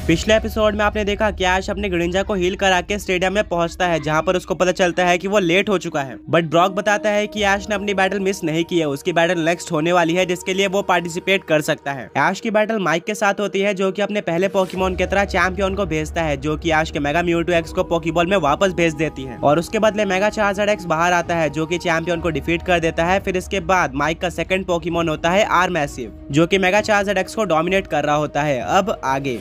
पिछले एपिसोड में आपने देखा कि ऐश अपने ग्रिंजा को हील करा के स्टेडियम में पहुंचता है, जहां पर उसको पता चलता है कि वो लेट हो चुका है। बट ब्रॉक बताता है कि ऐश ने अपनी बैटल मिस नहीं की है, उसकी बैटल नेक्स्ट होने वाली है, जिसके लिए वो पार्टिसिपेट कर सकता है। ऐश की बैटल माइक के साथ होती है, जो कि अपने पहले पोकेमॉन की तरह चैंपियन को भेजता है, जो कि ऐश के मेगा म्यूटू एक्स को पोकेबॉल में वापस भेज देती है। और उसके बदले मेगा चार्जर एक्स बाहर आता है, जो कि चैंपियन को डिफीट कर देता है। फिर इसके बाद माइक का सेकंड पोकेमॉन होता है आर मैसिव, जो कि मेगा चार्जर एक्स को डोमिनेट कर रहा होता है। अब आगे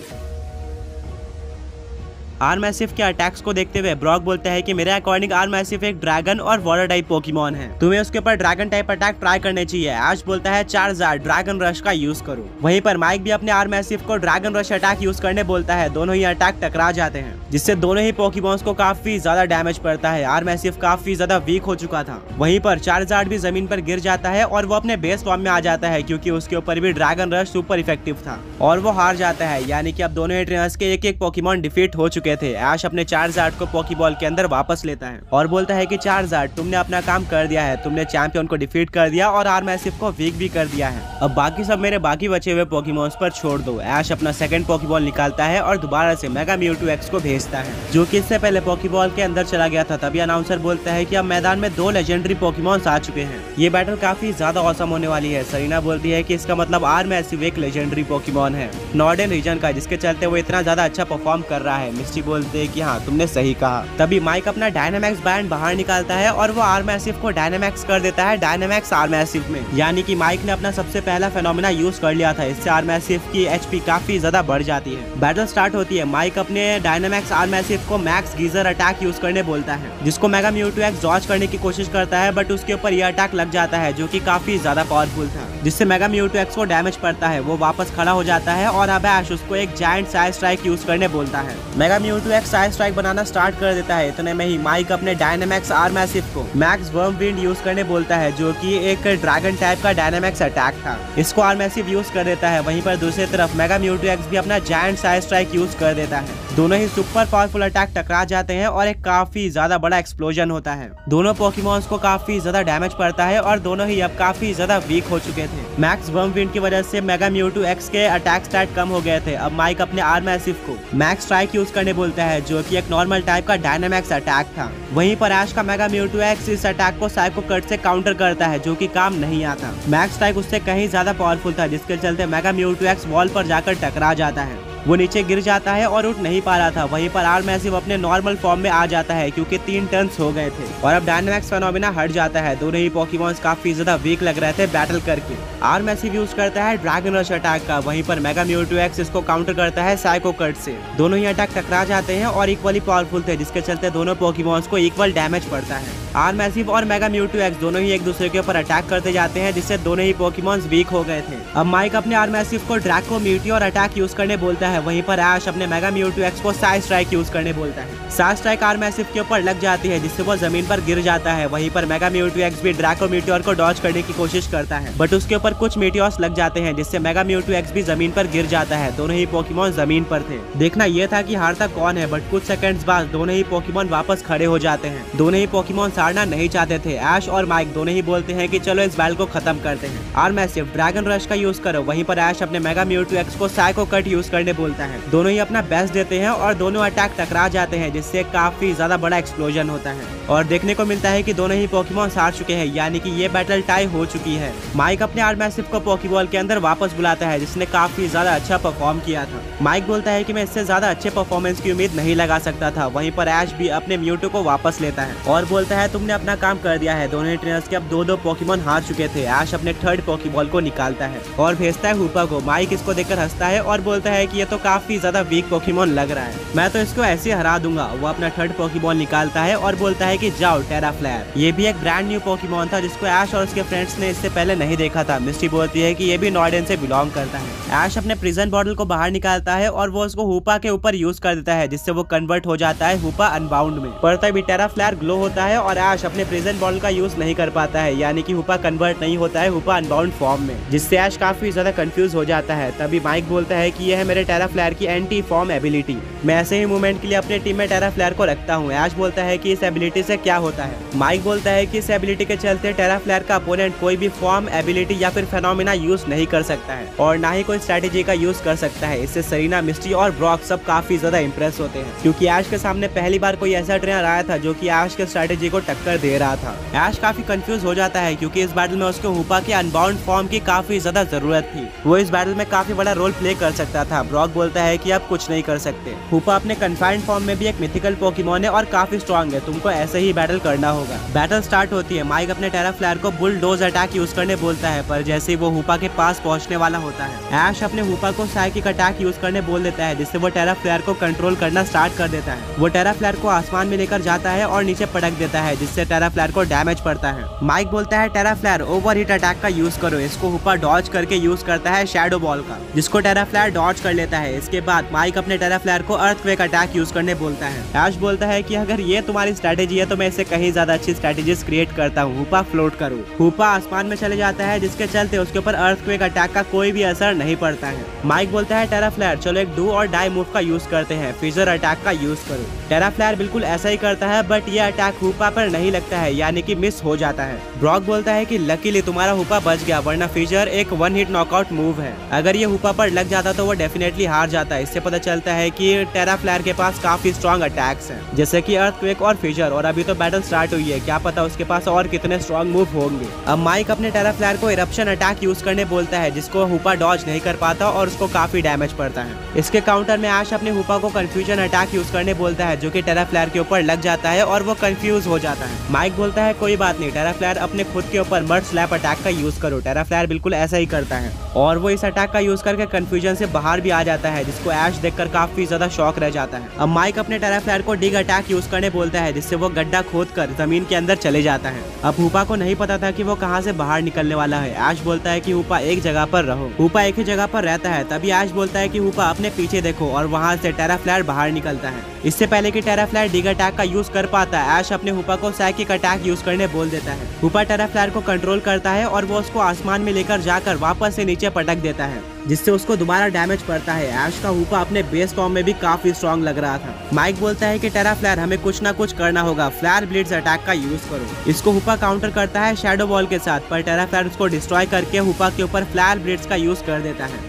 आर मैसिव के अटैक्स को देखते हुए ब्रॉक बोलता है कि मेरे अकॉर्डिंग आर मैसिव एक ड्रैगन और वाटर टाइप पोकेमॉन है, तुम्हें उसके ऊपर ड्रैगन टाइप अटैक ट्राई करने चाहिए। ऐश बोलता है चार्जार्ड ड्रैगन रश का यूज करो। वहीं पर माइक भी अपने आर मैसिव को ड्रैगन रश अटैक यूज करने बोलता है। दोनों ही अटैक टकरा जाते हैं, जिससे दोनों ही पोकेमॉन्स को काफी ज्यादा डैमेज पड़ता है। आर मैसिव काफी ज्यादा वीक हो चुका था। वहीं पर चार्जार्ड भी जमीन पर गिर जाता है और वो अपने बेस फॉर्म में आ जाता है, क्योंकि उसके ऊपर भी ड्रैगन रश सुपर इफेक्टिव था और वो हार जाता है। यानी कि अब दोनों ही ट्रेनर्स के एक एक पोकेमॉन डिफीट हो चुके थे। ऐश अपने चार्जार्ड को पोकेबॉल के अंदर वापस लेता है और बोलता है कि चार्जार्ड तुमने अपना काम कर दिया है, तुमने चैंपियन को डिफीट कर दिया और आर मैसिव को वीक भी कर दिया है। अब बाकी सब मेरे बाकी बचे हुए पोकेमॉन्स पर छोड़ दो। ऐश अपना सेकंड पोकेबॉल निकालता है और दोबारा से मेगा म्यूटू एक्स को भेजता है, जो कि इससे पहले पोकेबॉल के अंदर चला गया था। तभी अनाउंसर बोलता है कि अब मैदान में 2 लेजेंडरी पोकेमॉन्स आ चुके हैं। ये बैटल काफी ज्यादा औसम होने वाली है। सरीना बोलती है कि इसका मतलब आर मैसिव एक लेजेंडरी पोकेमॉन है नॉर्डर्न रीजन का, जिसके चलते वो इतना ज्यादा अच्छा परफॉर्म कर रहा है। मिस्टी बोलते है कि हाँ तुमने सही कहा। तभी माइक अपना डायनामैक्स बैंड बाहर निकालता है और वो आर मैसिव को डायनामैक्स कर देता है डायनामैक्स आर मैसिव में। यानी कि माइक ने अपना सबसे पहला फेनोमेना यूज कर लिया था। इससे आर मैसिव की एचपी काफी ज्यादा बढ़ जाती है। बैटल स्टार्ट होती है। माइक अपने डायनामैक्स आर मैसिव को मैक्स गीजर अटैक यूज करने बोलता है, जिसको मेगा म्यूटू एक्स डॉज करने की कोशिश करता है, बट उसके ऊपर यह अटैक लग जाता है, जो कि काफी ज्यादा पावरफुल था, जिससे मेगा म्यूटू एक्स को डैमेज पड़ता है। वो वापस खड़ा हो जाता है और अब ऐश उसको एक जायंट साइज स्ट्राइक यूज करने बोलता है। Mega Mewtwo X Psystrike बनाना स्टार्ट कर देता है। इतने में ही माइक अपने डायनामैक्स आर मैसिव को मैक्स वर्म विंड यूज करने बोलता है, जो कि एक ड्रैगन टाइप का डायनामैक्स अटैक था। इसको आर मैसिव यूज कर देता है। वहीं पर दूसरी तरफ मेगा म्यूटू एक्स भी अपना जायंट साइज स्ट्राइक यूज कर देता है। दोनों ही सुपर पावरफुल अटैक टकरा जाते हैं और एक काफी ज्यादा बड़ा एक्सप्लोजन होता है। दोनों पोकेमॉन्स को काफी ज्यादा डैमेज पड़ता है और दोनों ही अब काफी ज्यादा वीक हो चुके थे। मैक्स वर्म विंड की वजह से मेगा म्यूटू एक्स के अटैक स्टैट कम हो गए थे। अब माइक अपने आर मैसिव को मैक्स स्ट्राइक यूज करने बोलता है, जो कि एक नॉर्मल टाइप का डायनामैक्स अटैक था। वहीं पर ऐश का मेगा म्यूटू एक्स इस अटैक को साइको कट से काउंटर करता है, जो कि काम नहीं आता। मैक्स स्ट्राइक उससे कहीं ज्यादा पावरफुल था, जिसके चलते मेगा म्यूटू एक्स वॉल पर जाकर टकरा जाता है। वो नीचे गिर जाता है और उठ नहीं पा रहा था। वहीं पर आर मैसिव अपने नॉर्मल फॉर्म में आ जाता है, क्योंकि 3 टर्न्स हो गए थे और अब डायनामैक्स फेनोमेना हट जाता है। दोनों ही पोकेमॉन्स काफी ज्यादा वीक लग रहे थे बैटल करके। आर मैसिव यूज करता है ड्रैगन रश अटैक का। वहीं पर मेगा म्यूटू एक्स इसको काउंटर करता है साइको कट से। दोनों ही अटैक टकरा जाते हैं और इक्वली पावरफुल थे, जिसके चलते दोनों पोकेमॉन्स को इक्वल डैमेज पड़ता है। आर मैसिव और मेगा म्यूटू एक्स दोनों ही एक दूसरे के ऊपर अटैक करते जाते हैं, जिससे दोनों ही पोकेमॉन्स वीक हो गए थे। अब माइक अपने आर मैसिव को ड्रैको म्यूटियोर अटैक यूज करने बोलता है। वहीं पर ऐश अपने मेगा म्यूटू एक्स को साइज स्ट्राइक यूज करने बोलता है। साइज स्ट्राइक आर मैसिव के ऊपर लग जाती है, जिससे वो जमीन पर गिर जाता है। वहीं पर मेगा म्यूटू एक्स भी ड्रैको म्यूटियोर को डॉज करने की कोशिश करता है, बट उसके ऊपर कुछ म्यूटियोर्स लग जाते हैं, जिससे मेगा म्यूटू एक्स भी जमीन पर गिर जाता है। दोनों ही पोकेमॉन जमीन पर थे। देखना यह था कि हारता कौन है, बट कुछ सेकंड्स बाद दोनों ही पोकेमॉन वापस खड़े हो जाते हैं। दोनों ही पोकेमॉन हारना नहीं चाहते थे। ऐश और माइक दोनों ही बोलते हैं कि चलो इस बैटल को खत्म करते हैं। आर मैसिव ड्रैगन रश का यूज करो। वहीं पर ऐश अपने मेगा म्यूटू एक्स को साइको कट यूज करने बोलता है। दोनों ही अपना बेस्ट देते हैं और दोनों अटैक टकरा जाते हैं, जिससे काफी ज्यादा बड़ा एक्सप्लोजन होता है और देखने को मिलता है कि दोनों ही पोकेमॉन हार चुके हैं, यानी कि ये बैटल टाई हो चुकी है। माइक अपने आर मैसिव को पोकेबॉल के अंदर वापस बुलाता है, जिसने काफी ज्यादा अच्छा परफॉर्म किया था। माइक बोलता है कि मैं इससे ज्यादा अच्छे परफॉर्मेंस की उम्मीद नहीं लगा सकता था। वहीं पर ऐश भी अपने म्यूटू को वापस लेता है और बोलता है तुमने अपना काम कर दिया है। दोनों ही ट्रेनर्स के अब 2-2 पोकेमॉन हार चुके थे। ऐश अपने थर्ड पोकेबॉल को निकालता है और भेजता है हुपा को। माइक इसको देखकर हंसता है और बोलता है कि ये तो काफी ज्यादा वीक पोकेमॉन लग रहा है, मैं तो इसको ऐसे हरा दूंगा। वो अपना थर्ड पोकेमॉन निकालता है और बोलता है कि जाओ टेरा फ्लेयर। ये भी एक ब्रांड न्यू पोकेमॉन था, जिसको ऐश और उसके फ्रेंड्स ने इससे पहले नहीं देखा था। मिस्टी बोलती है कि ये भी नॉर्डर्न से बिलोंग करता है। ऐश अपने प्रिजन बॉटल को बाहर निकालता है और वो उसको हुपा के ऊपर यूज कर देता है, जिससे वो कन्वर्ट हो जाता है हुपा अनबाउंड में। पर तभी टेरा फ्लेयर ग्लो होता है और ऐश अपने प्रिजन बॉटल का यूज नहीं कर पाता है, यानी कि हुपा कन्वर्ट नहीं होता है हुपा अनबाउंड फॉर्म में, जिससे ऐश काफी ज्यादा कंफ्यूज हो जाता है। तभी माइक बोलता है कि ये है मेरे टेरा फ्लेयर की एंटी फॉर्म एबिलिटी। मैं ऐसे ही मूवमेंट के लिए अपने टीम में टेरा फ्लेयर को रखता हूँ। ऐश बोलता है कि इस एबिलिटी से क्या होता है। माइक बोलता है कि इस एबिलिटी के चलते टेरा फ्लेयर का अपोनेंट कोई भी फॉर्म, एबिलिटी या फिर फेनोमेना यूज नहीं कर सकता है और ना ही कोई स्ट्रेटेजी का यूज कर सकता है। इससे सरीना, मिस्टी और ब्रॉक सब काफी ज्यादा इंप्रेस होते हैं, क्योंकि ऐश के सामने पहली बार कोई ऐसा ट्रेनर आया था जो कि ऐश के स्ट्रेटेजी को टक्कर दे रहा था। ऐश काफी कंफ्यूज हो जाता है क्योंकि इस बैटल में उसको हुपा के अनबाउंड फॉर्म की काफी ज्यादा जरूरत थी। वो इस बैटल में काफी बड़ा रोल प्ले कर सकता था। ब्रॉक बोलता है कि आप कुछ नहीं कर सकते। हुपा अपने कन्फाइंड फॉर्म में भी एक मिथिकल पोकेमॉन है और काफी स्ट्रॉन्ग है, तुमको ऐसे ही बैटल करना होगा। बैटल स्टार्ट होती है। माइक अपने टेरा फ्लेयर को बुलडोज अटैक यूज करने बोलता है, पर जैसे ही वो हुपा के पास पहुंचने वाला होता है, ऐश अपने हुपा को साइकिक अटैक यूज करने बोल देता है, जिससे वो टेरा फ्लेयर को कंट्रोल करना स्टार्ट कर देता है। वो टेरा फ्लेयर को आसमान में लेकर जाता है और नीचे पटक देता है, जिससे टेरा फ्लेयर को डैमेज पड़ता है। माइक बोलता है टेरा फ्लेयर ओवरहीट अटैक का यूज करो। इसको हुपा डॉज करके यूज करता है शैडो बॉल का, जिसको टेरा फ्लेयर डॉज कर लेता है। इसके बाद माइक अपने टेरा फ्लेयर को अर्थक्वेक अटैक यूज करने बोलता है। ऐश बोलता है कि अगर ये तुम्हारी स्ट्रेटेजी है तो मैं इससे कहीं ज्यादा अच्छी स्ट्रेटेजीज क्रिएट करता हूँ, हुपा फ्लोट करो। हुपा आसमान में चले जाता है, जिसके चलते उसके ऊपर अर्थक्वेक अटैक का कोई भी असर नहीं पड़ता है। माइक बोलता है टेरा फ्लेयर चलो एक डू और डाई मूव का यूज करते हैं, फिजर अटैक का यूज करो। टेरा फ्लेयर बिल्कुल ऐसा ही करता है, बट ये अटैक हुपा पर नहीं लगता है, यानी कि मिस हो जाता है। ब्रॉक बोलता है कि लकीली तुम्हारा हुपा बच गया, वरना फिजर एक वन हिट नॉकआउट मूव है। अगर ये हुपा पर लग जाता तो वो डेफिनेटली हार जाता है। इससे पता चलता है कि टेरा फ्लेयर के पास काफी स्ट्रॉन्ग अटैक्स हैं, जैसे कि अर्थक्वेक और फिजर, और अभी तो बैटल स्टार्ट हुई है, क्या पता उसके पास और कितने स्ट्रॉन्ग मूव होंगे। अब माइक अपने टेरा फ्लेयर को इरप्शन अटैक यूज करने बोलता है, जिसको हुपा डॉज नहीं कर पाता और उसको काफी डैमेज पड़ता है। इसके काउंटर में ऐश अपने हुपा को कंफ्यूजन अटैक यूज करने बोलता है, जो कि टेरा फ्लेयर के ऊपर लग जाता है और वो कंफ्यूज हो जाता है। माइक बोलता है कोई बात नहीं, टेरा फ्लेयर अपने खुद के ऊपर मर्ड स्लैप अटैक का यूज करो। टेरा फ्लेयर बिल्कुल ऐसा ही करता है और वो इस अटैक का यूज करके कंफ्यूजन से बाहर भी आ जाता है, जिसको ऐश देखकर काफी ज्यादा शॉक रह जाता है। अब माइक अपने टेरा फ्लेयर को डिग अटैक यूज करने बोलता है, जिससे वो गड्ढा खोदकर जमीन के अंदर चले जाता है। अब हुपा को नहीं पता था कि वो कहां से बाहर निकलने वाला है। ऐश बोलता है कि हुपा एक जगह पर रहो। हुपा एक ही जगह पर रहता है। तभी ऐश बोलता है कि हुपा अपने पीछे देखो, और वहां से टेरा फ्लेयर बाहर निकलता है। इससे पहले कि टेरा फ्लेयर डिग अटैक का यूज कर पाता है, ऐश अपने हुपा को साइकिक अटैक यूज करने बोल देता है। हुपा टेरा फ्लेयर को कंट्रोल करता है और वो उसको आसमान में लेकर जाकर वापस से नीचे पटक देता है, जिससे उसको दोबारा डैमेज पड़ता है। ऐश का हुपा अपने बेस फॉर्म में भी काफी स्ट्रॉन्ग लग रहा था। माइक बोलता है कि टेरा फ्लेयर हमें कुछ ना कुछ करना होगा, फ्लेयर ब्लिट्स अटैक का यूज करो। इसको हुपा काउंटर करता है शैडो बॉल के साथ, पर टेरा फ्लेयर उसको डिस्ट्रॉय करके हुपा के ऊपर फ्लेयर ब्लिट्स का यूज कर देता है।